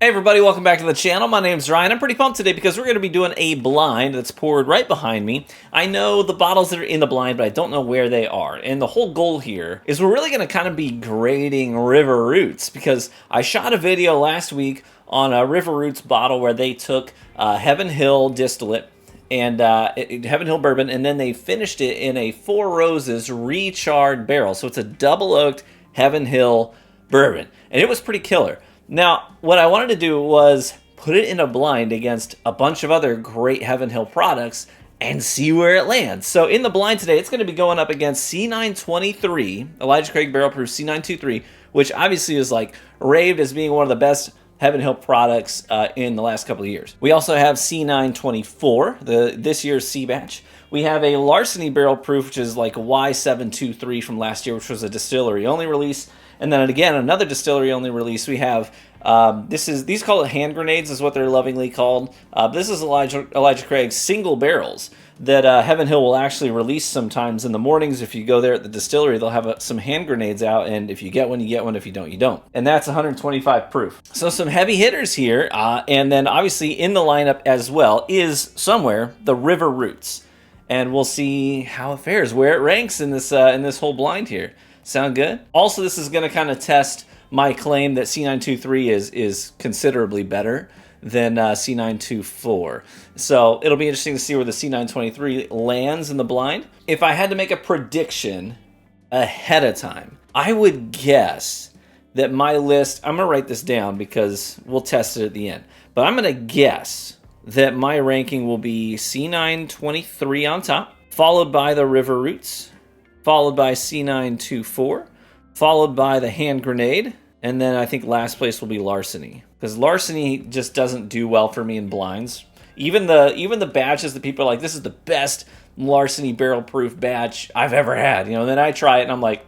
Hey everybody, welcome back to the channel. My name's Ryan. I'm pretty pumped today because we're going to be doing a blind that's poured right behind me. I know the bottles that are in the blind, but I don't know where they are. And the whole goal here is we're really going to kind of be grading River Roots because I shot a video last week on a River Roots bottle where they took Heaven Hill distillate and Heaven Hill bourbon, and then they finished it in a Four Roses recharred barrel. So it's a double oaked Heaven Hill bourbon, and it was pretty killer. Now, what I wanted to do was put it in a blind against a bunch of other great Heaven Hill products and see where it lands. So in the blind today, it's going to be going up against C923, Elijah Craig Barrel Proof C923, which obviously is like raved as being one of the best Heaven Hill products in the last couple of years. We also have C924, this year's C batch. We have a Larceny Barrel Proof, which is like Y723 from last year, which was a distillery only release. And then again, another distillery only release. We have these call it hand grenades, is what they're lovingly called. This is Elijah Craig's single barrels that Heaven Hill will actually release sometimes in the mornings. If you go there at the distillery, they'll have some hand grenades out, and if you get one, you get one. If you don't, you don't. And that's 125 proof. So some heavy hitters here, and then obviously in the lineup as well is somewhere the River Roots, and we'll see how it fares, where it ranks in this whole blind here. Sound good? Also, this is going to kind of test my claim that C923 is considerably better than C924. So it'll be interesting to see where the C923 lands in the blind. If I had to make a prediction ahead of time, I would guess that my list, I'm going to write this down because we'll test it at the end, but I'm going to guess that my ranking will be C923 on top, followed by the River Roots, followed by C924, followed by the hand grenade, and then I think last place will be Larceny, because Larceny just doesn't do well for me in blinds. Even the batches that people are like, this is the best Larceny barrel proof batch I've ever had, and then I try it and I'm like,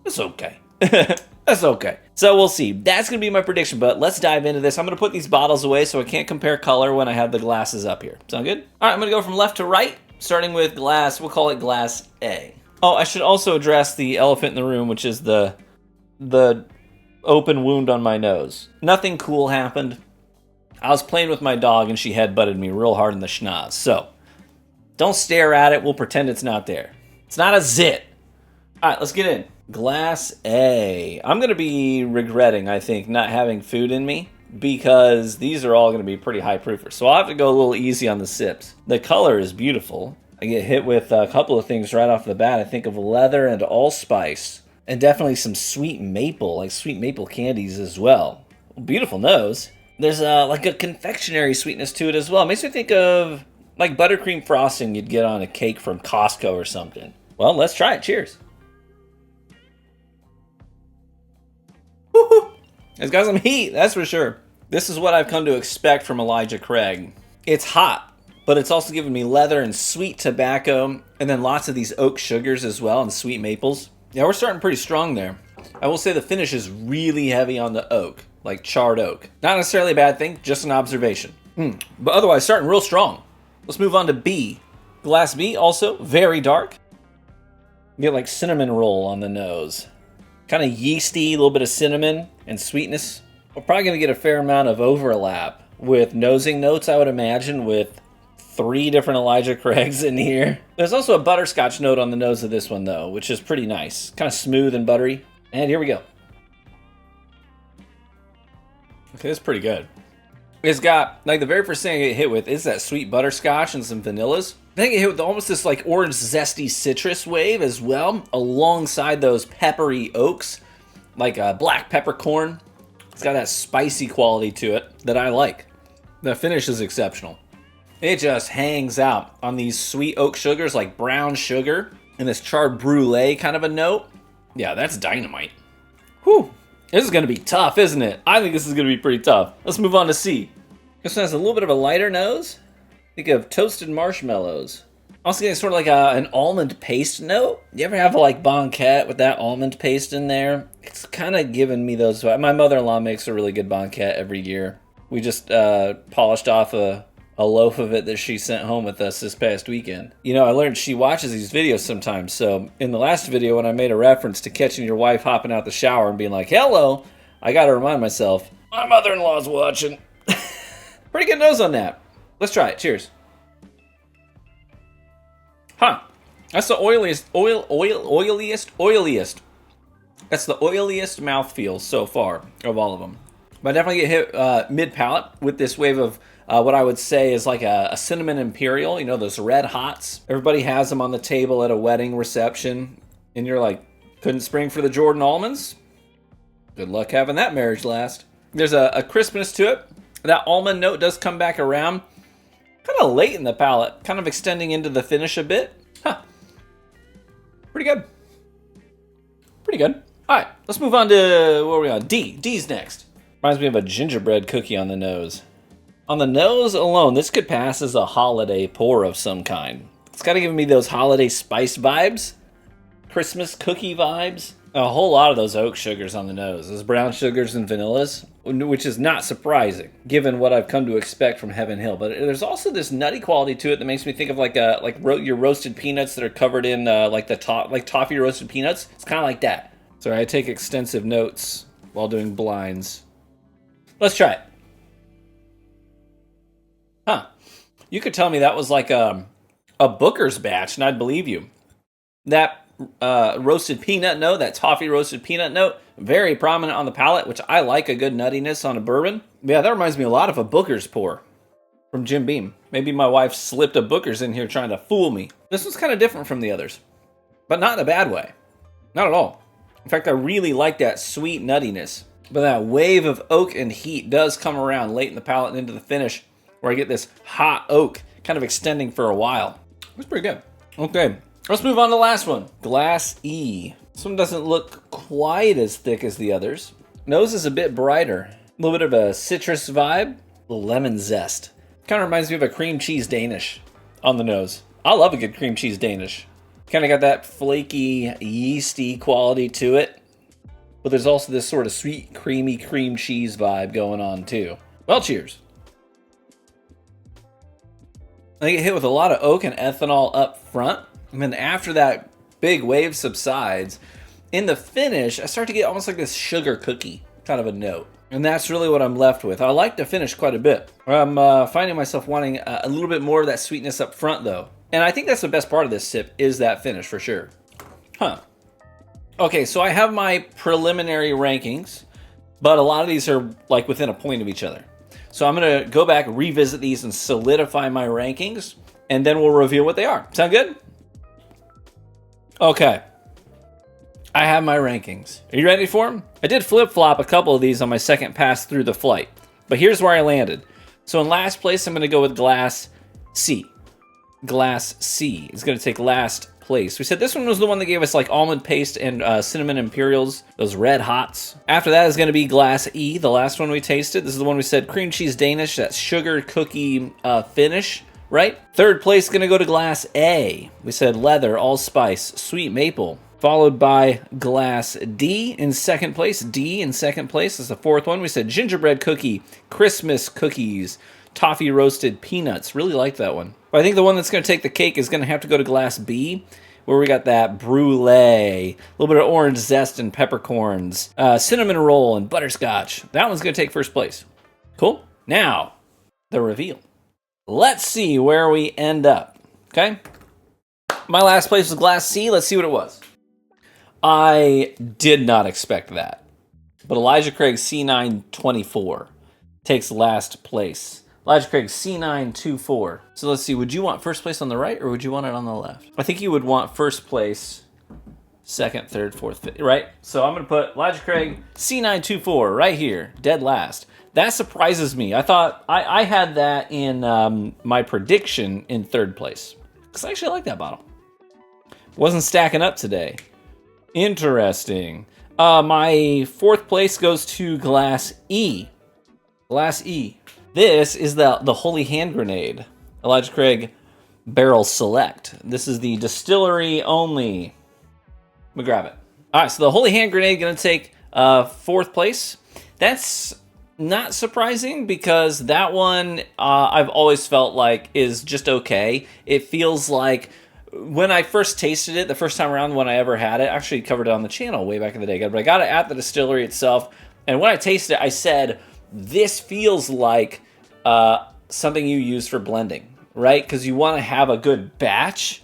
it's okay. That's okay. So we'll see. That's going to be my prediction, but let's dive into this. I'm going to put these bottles away so I can't compare color when I have the glasses up here. Sound good? All right, I'm going to go from left to right, starting with glass. We'll call it glass A. Oh, I should also address the elephant in the room, which is the open wound on my nose. Nothing cool happened. I was playing with my dog and she headbutted me real hard in the schnoz. So don't stare at it. We'll pretend it's not there. It's not a zit. All right, let's get in. Glass A. I'm going to be regretting, I think, not having food in me because these are all going to be pretty high proofers. So I'll have to go a little easy on the sips. The color is beautiful. I get hit with a couple of things right off the bat. I think of leather and allspice, and definitely some sweet maple, like sweet maple candies as well. Beautiful nose. There's like a confectionery sweetness to it as well. It makes me think of like buttercream frosting you'd get on a cake from Costco or something. Well, let's try it. Cheers. Woo-hoo. It's got some heat, that's for sure. This is what I've come to expect from Elijah Craig. It's hot, but it's also giving me leather and sweet tobacco, and then lots of these oak sugars as well, and sweet maples. Yeah, we're starting pretty strong there. I will say the finish is really heavy on the oak, like charred oak. Not necessarily a bad thing, just an observation. But otherwise, starting real strong. Let's move on to B. Glass B, also very dark. You get like cinnamon roll on the nose. Kind of yeasty, a little bit of cinnamon and sweetness. We're probably going to get a fair amount of overlap with nosing notes, I would imagine, with 3 different Elijah Craigs in here. There's also a butterscotch note on the nose of this one, though, which is pretty nice. Kind of smooth and buttery. And here we go. Okay, that's pretty good. It's got, like, the very first thing I get hit with is that sweet butterscotch and some vanillas. Then I get hit with almost this, like, orange zesty citrus wave as well, alongside those peppery oaks, like black peppercorn. It's got that spicy quality to it that I like. The finish is exceptional. It just hangs out on these sweet oak sugars, like brown sugar, and this charred brulee kind of a note. Yeah, that's dynamite. Whew. This is going to be tough, isn't it? I think this is going to be pretty tough. Let's move on to C. This one has a little bit of a lighter nose. Think of toasted marshmallows. Also getting sort of like an almond paste note. You ever have a like banquette with that almond paste in there? It's kind of giving me those. My mother-in-law makes a really good banquette every year. We just polished off a loaf of it that she sent home with us this past weekend. I learned she watches these videos sometimes. So in the last video, when I made a reference to catching your wife hopping out the shower and being like, hello, I got to remind myself, My mother-in-law's watching. Pretty good nose on that. Let's try it. Cheers. Huh. That's the oiliest. That's the oiliest mouthfeel so far of all of them. But I definitely get hit mid-palate with this wave of what I would say is like a cinnamon imperial. You know, those red hots. Everybody has them on the table at a wedding reception. And you're like, couldn't spring for the Jordan almonds? Good luck having that marriage last. There's a crispness to it. That almond note does come back around. Kind of late in the palate. Kind of extending into the finish a bit. Huh. Pretty good. Pretty good. All right, let's move on to, what are we on? D. D's next. Reminds me of a gingerbread cookie on the nose. On the nose alone, this could pass as a holiday pour of some kind. It's got to give me those holiday spice vibes. Christmas cookie vibes. A whole lot of those oak sugars on the nose. Those brown sugars and vanillas, which is not surprising, given what I've come to expect from Heaven Hill. But there's also this nutty quality to it that makes me think of like your roasted peanuts that are covered in like toffee roasted peanuts. It's kind of like that. Sorry, I take extensive notes while doing blinds. Let's try it. Huh. You could tell me that was like a Booker's batch, and I'd believe you. That roasted peanut note, that toffee roasted peanut note, very prominent on the palate, which I like a good nuttiness on a bourbon. Yeah, that reminds me a lot of a Booker's pour from Jim Beam. Maybe my wife slipped a Booker's in here trying to fool me. This one's kind of different from the others, but not in a bad way. Not at all. In fact, I really like that sweet nuttiness. But that wave of oak and heat does come around late in the palate and into the finish, where I get this hot oak kind of extending for a while. It's pretty good. Okay, let's move on to the last one. Glass E. This one doesn't look quite as thick as the others. Nose is a bit brighter. A little bit of a citrus vibe. A little lemon zest. Kind of reminds me of a cream cheese Danish on the nose. I love a good cream cheese Danish. Kind of got that flaky, yeasty quality to it. But there's also this sort of sweet, creamy cream cheese vibe going on too. Well, cheers. I get hit with a lot of oak and ethanol up front. And then after that big wave subsides, in the finish, I start to get almost like this sugar cookie kind of a note. And that's really what I'm left with. I like the finish quite a bit. I'm finding myself wanting a little bit more of that sweetness up front though. And I think that's the best part of this sip is that finish for sure. Huh. Okay, so I have my preliminary rankings, but a lot of these are like within a point of each other. So I'm going to go back, revisit these, and solidify my rankings, and then we'll reveal what they are. Sound good? Okay. I have my rankings. Are you ready for them? I did flip-flop a couple of these on my second pass through the flight, but here's where I landed. So in last place, I'm going to go with Glass C. Glass C is going to take last place. We said this one was the one that gave us like almond paste and cinnamon imperials, those red hots. After that is going to be Glass E, the last one we tasted. This is the one we said cream cheese Danish, that sugar cookie finish, right? Third place is going to go to Glass A. We said leather, allspice, sweet maple. Followed by Glass D in second place. D in second place is the fourth one. We said gingerbread cookie, Christmas cookies, toffee roasted peanuts. Really liked that one. But I think the one that's going to take the cake is going to have to go to Glass B, where we got that brulee, a little bit of orange zest and peppercorns, cinnamon roll and butterscotch. That one's going to take first place. Cool. Now, the reveal. Let's see where we end up. Okay? My last place was Glass C. Let's see what it was. I did not expect that. But Elijah Craig C924 takes last place. Elijah Craig C924. So let's see, would you want first place on the right or would you want it on the left? I think you would want first place, second, third, fourth, fifth, right? So I'm going to put Elijah Craig C924 right here, dead last. That surprises me. I thought I had that in my prediction in third place because I actually like that bottle. Wasn't stacking up today. Interesting. My fourth place goes to Glass E. Glass E. This is the Holy Hand Grenade. Elijah Craig Barrel Select. This is the distillery only. Let me grab it. All right, so the Holy Hand Grenade going to take fourth place. That's not surprising because that one I've always felt like is just okay. It feels like when I first tasted it, the first time around when I ever had it, I actually covered it on the channel way back in the day, but I got it at the distillery itself. And when I tasted it, I said, this feels like something you use for blending, right? Because you want to have a good batch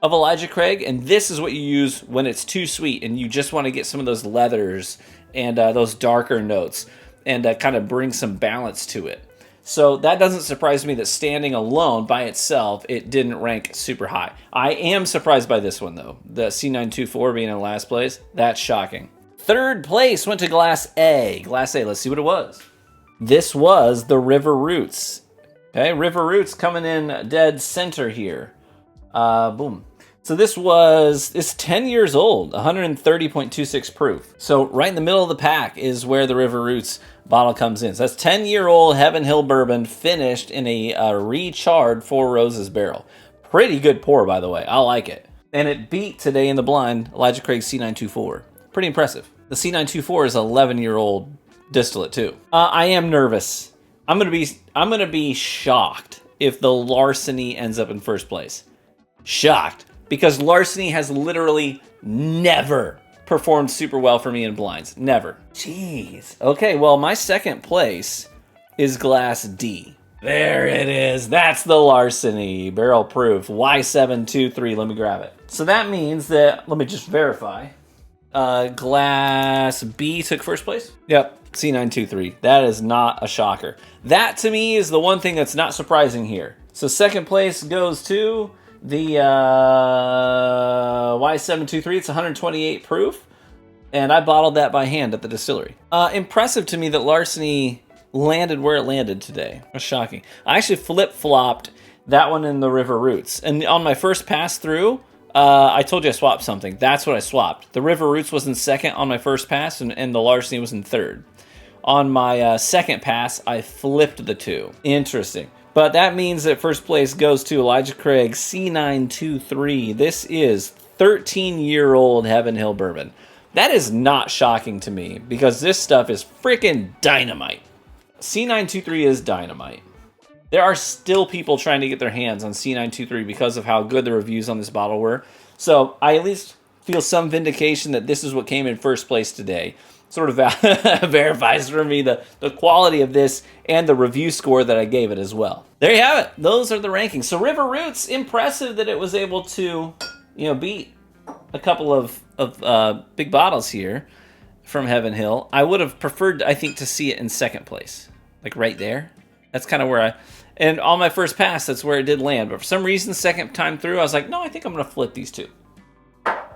of Elijah Craig, and this is what you use when it's too sweet and you just want to get some of those leathers and those darker notes and kind of bring some balance to it. So that doesn't surprise me that standing alone by itself, it didn't rank super high. I am surprised by this one though, the C924 being in last place. That's shocking. Third place went to Glass A. Glass A, let's see what it was. This was the River Roots. Okay, River Roots coming in dead center here. Boom. So it's 10 years old, 130.26 proof. So right in the middle of the pack is where the River Roots bottle comes in. So that's 10-year-old Heaven Hill bourbon finished in a recharred Four Roses barrel. Pretty good pour, by the way. I like it. And it beat today in the blind Elijah Craig's C924. Pretty impressive. The C924 is an 11-year-old distillate too. I am nervous. I'm gonna be shocked if the Larceny ends up in first place. Shocked. Because Larceny has literally never performed super well for me in blinds. Never. Jeez. Okay, well, my second place is Glass D. There it is. That's the Larceny. Barrel proof. Y723. Let me grab it. So that means that, let me just verify. Glass B took first place? Yep. C923. That is not a shocker. That, to me, is the one thing that's not surprising here. So second place goes to the Y723, it's 128 proof, and I bottled that by hand at the distillery. Impressive to me that Larceny landed where it landed today. That's shocking. I actually flip-flopped that one in the River Roots, and on my first pass through, I told you I swapped something. That's what I swapped. The River Roots was in second on my first pass, and the Larceny was in third. On my second pass, I flipped the two. Interesting. But that means that first place goes to Elijah Craig C923. This is 13-year-old Heaven Hill bourbon. That is not shocking to me because this stuff is freaking dynamite. C923 is dynamite. There are still people trying to get their hands on C923 because of how good the reviews on this bottle were. So I at least feel some vindication that this is what came in first place today. Sort of verifies for me the quality of this and the review score that I gave it as well. There you have it. Those are the rankings. So River Roots, impressive that it was able to, beat a couple of big bottles here from Heaven Hill. I would have preferred, I think, to see it in second place, like right there. That's kind of where and on my first pass, that's where it did land. But for some reason, second time through, I was like, no, I think I'm going to flip these two.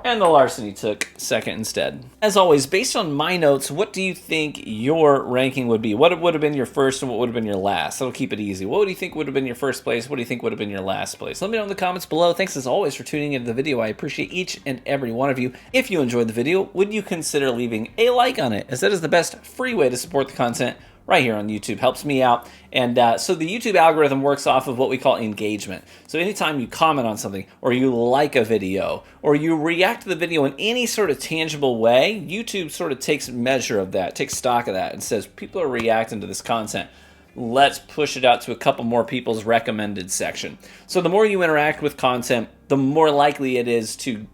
And the Larceny took second instead. As always, based on my notes, what do you think your ranking would be? What would have been your first and what would have been your last? That'll keep it easy. What do you think would have been your first place? What do you think would have been your last place? Let me know in the comments below. Thanks as always for tuning into the video. I appreciate each and every one of you. If you enjoyed the video, would you consider leaving a like on it, as that is the best free way to support the content right here on YouTube. Helps me out. And so the YouTube algorithm works off of what we call engagement. So anytime you comment on something, or you like a video, or you react to the video in any sort of tangible way, YouTube sort of takes measure of that, takes stock of that, and says, people are reacting to this content. Let's push it out to a couple more people's recommended section. So the more you interact with content, the more likely it is to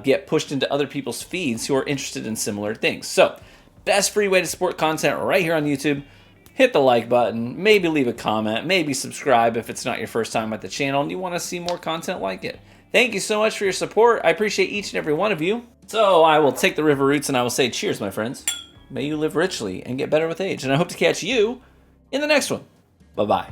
get pushed into other people's feeds who are interested in similar things. So best free way to support content right here on YouTube. Hit the like button, maybe leave a comment, maybe subscribe if it's not your first time at the channel and you want to see more content like it. Thank you so much for your support. I appreciate each and every one of you. So I will take the River Roots and I will say cheers, my friends. May you live richly and get better with age. And I hope to catch you in the next one. Bye-bye.